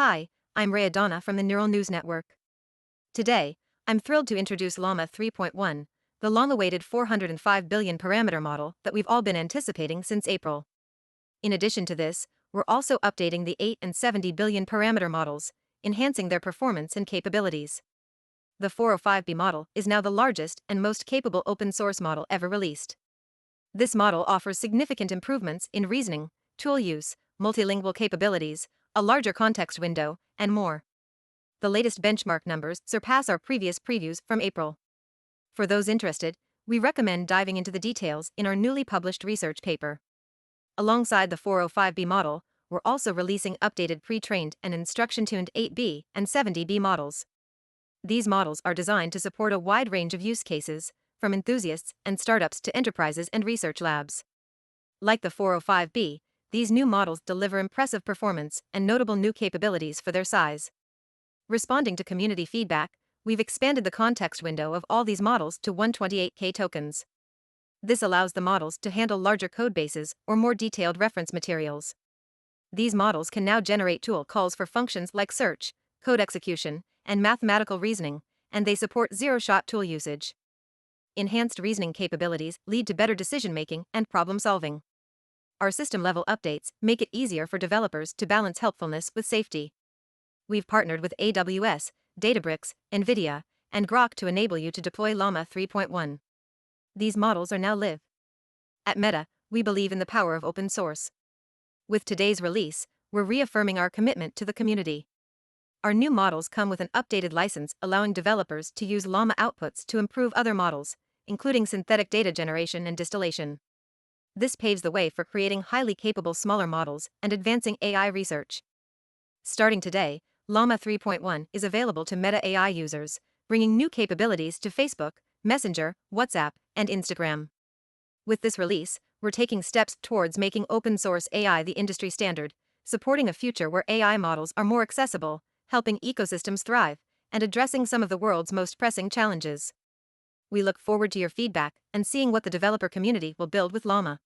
Hi, I'm Rayadonna from the Neural News Network. Today, I'm thrilled to introduce Llama 3.1, the long-awaited 405 billion parameter model that we've all been anticipating since April. In addition to this, we're also updating the 8 and 70 billion parameter models, enhancing their performance and capabilities. The 405B model is now the largest and most capable open-source model ever released. This model offers significant improvements in reasoning, tool use, multilingual capabilities, a larger context window, and more. The latest benchmark numbers surpass our previous previews from April. For those interested, we recommend diving into the details in our newly published research paper. Alongside the 405B model, we're also releasing updated pre-trained and instruction-tuned 8B and 70B models. These models are designed to support a wide range of use cases, from enthusiasts and startups to enterprises and research labs. Like the 405B, these new models deliver impressive performance and notable new capabilities for their size. Responding to community feedback, we've expanded the context window of all these models to 128K tokens. This allows the models to handle larger code bases or more detailed reference materials. These models can now generate tool calls for functions like search, code execution, and mathematical reasoning, and they support zero-shot tool usage. Enhanced reasoning capabilities lead to better decision-making and problem-solving. Our system-level updates make it easier for developers to balance helpfulness with safety. We've partnered with AWS, Databricks, NVIDIA, and Grok to enable you to deploy Llama 3.1. These models are now live. At Meta, we believe in the power of open source. With today's release, we're reaffirming our commitment to the community. Our new models come with an updated license allowing developers to use Llama outputs to improve other models, including synthetic data generation and distillation. This paves the way for creating highly capable smaller models and advancing AI research. Starting today, Llama 3.1 is available to Meta AI users, bringing new capabilities to Facebook, Messenger, WhatsApp, and Instagram. With this release, we're taking steps towards making open-source AI the industry standard, supporting a future where AI models are more accessible, helping ecosystems thrive, and addressing some of the world's most pressing challenges. We look forward to your feedback and seeing what the developer community will build with Llama.